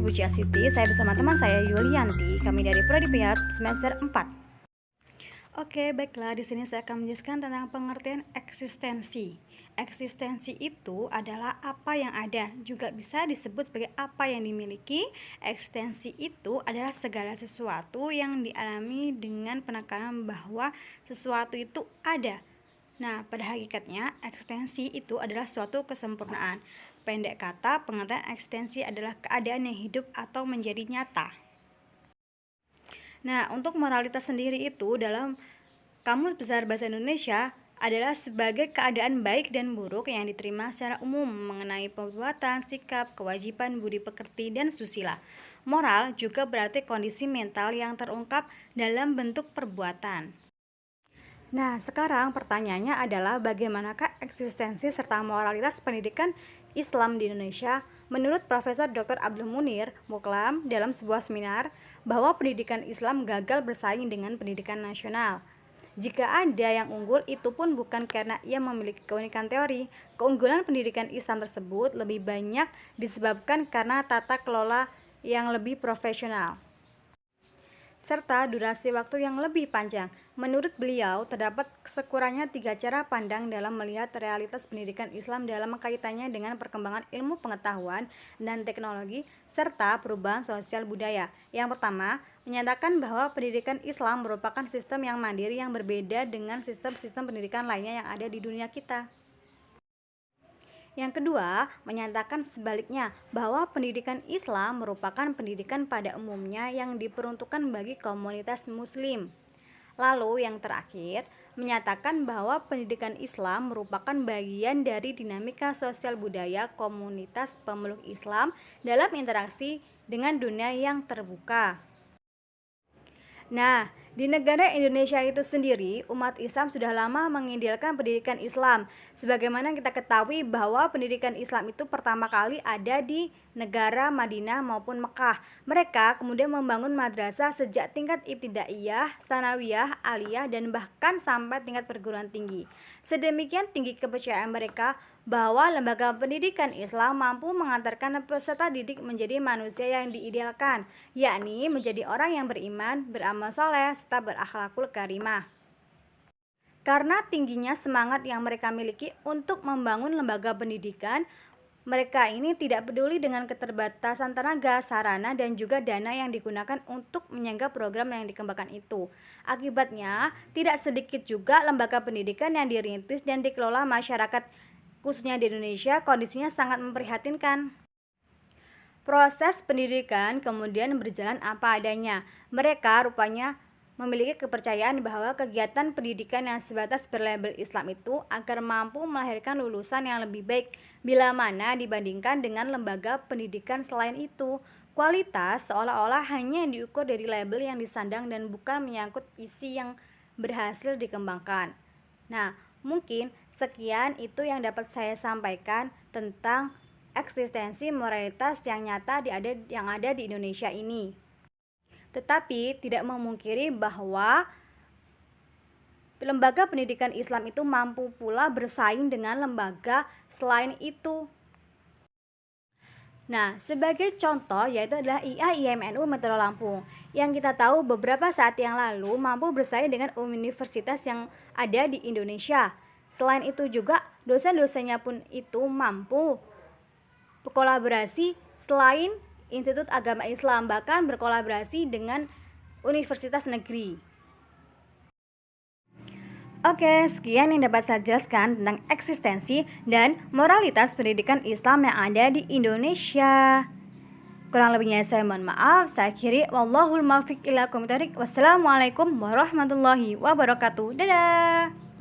Ibu Cia Siti. Saya bersama teman saya Yulianti. Kami dari Prodi Priat semester 4. Oke, baiklah. Di sini saya akan menjelaskan tentang pengertian eksistensi. Eksistensi itu adalah apa yang ada, juga bisa disebut sebagai apa yang dimiliki. Eksistensi itu adalah segala sesuatu yang dialami dengan penekanan bahwa sesuatu itu ada. Nah, pada hakikatnya, eksistensi itu adalah suatu kesempurnaan. Pendek kata, pengertian eksistensi adalah keadaan yang hidup atau menjadi nyata. Nah, untuk moralitas sendiri itu dalam Kamus Besar Bahasa Indonesia adalah sebagai keadaan baik dan buruk yang diterima secara umum mengenai perbuatan, sikap, kewajiban, budi pekerti, dan susila. Moral juga berarti kondisi mental yang terungkap dalam bentuk perbuatan. Nah, sekarang pertanyaannya adalah bagaimanakah eksistensi serta moralitas pendidikan Islam di Indonesia? Menurut Profesor Dr. Abdul Munir Muklam dalam sebuah seminar bahwa pendidikan Islam gagal bersaing dengan pendidikan nasional. Jika ada yang unggul, itu pun bukan karena ia memiliki keunikan teori. Keunggulan pendidikan Islam tersebut lebih banyak disebabkan karena tata kelola yang lebih profesional serta durasi waktu yang lebih panjang. Menurut beliau, terdapat sekurangnya 3 cara pandang dalam melihat realitas pendidikan Islam dalam kaitannya dengan perkembangan ilmu pengetahuan dan teknologi serta perubahan sosial budaya. Yang pertama, menyatakan bahwa pendidikan Islam merupakan sistem yang mandiri yang berbeda dengan sistem-sistem pendidikan lainnya yang ada di dunia kita. Yang kedua, menyatakan sebaliknya bahwa pendidikan Islam merupakan pendidikan pada umumnya yang diperuntukkan bagi komunitas muslim. Lalu yang terakhir, menyatakan bahwa pendidikan Islam merupakan bagian dari dinamika sosial budaya komunitas pemeluk Islam dalam interaksi dengan dunia yang terbuka. Nah, di negara Indonesia itu sendiri, umat Islam sudah lama mengidilkan pendidikan Islam. Sebagaimana kita ketahui bahwa pendidikan Islam itu pertama kali ada di negara Madinah maupun Mekah. Mereka kemudian membangun madrasah sejak tingkat ibtidaiyah, sanawiyah, aliyah, dan bahkan sampai tingkat perguruan tinggi. Sedemikian tinggi kepercayaan mereka bahwa lembaga pendidikan Islam mampu mengantarkan peserta didik menjadi manusia yang diidealkan, yakni menjadi orang yang beriman, beramal soleh, serta berakhlakul karimah. Karena tingginya semangat yang mereka miliki untuk membangun lembaga pendidikan, mereka ini tidak peduli dengan keterbatasan tenaga, sarana, dan juga dana yang digunakan untuk menyangga program yang dikembangkan itu. Akibatnya, tidak sedikit juga lembaga pendidikan yang dirintis dan dikelola masyarakat, khususnya di Indonesia, kondisinya sangat memprihatinkan. Proses pendidikan kemudian berjalan apa adanya. Mereka rupanya memiliki kepercayaan bahwa kegiatan pendidikan yang sebatas berlabel Islam itu agar mampu melahirkan lulusan yang lebih baik bila mana dibandingkan dengan lembaga pendidikan selain itu. Kualitas seolah-olah hanya diukur dari label yang disandang dan bukan menyangkut isi yang berhasil dikembangkan. Nah, mungkin sekian itu yang dapat saya sampaikan tentang eksistensi moralitas yang nyata yang ada di Indonesia ini. Tetapi tidak memungkiri bahwa lembaga pendidikan Islam itu mampu pula bersaing dengan lembaga selain itu. Nah, sebagai contoh yaitu adalah IAIMNU Metro Lampung yang kita tahu beberapa saat yang lalu mampu bersaing dengan universitas yang ada di Indonesia. Selain itu juga dosen-dosennya pun itu mampu berkolaborasi selain Institut Agama Islam, bahkan berkolaborasi dengan universitas negeri. Oke, sekian yang dapat saya jelaskan tentang eksistensi dan moralitas pendidikan Islam yang ada di Indonesia. Kurang lebihnya saya mohon maaf. Saya akhiri, wallahul muwaffiq ila aqwamit thoriq. Wassalamualaikum warahmatullahi wabarakatuh. Dadah.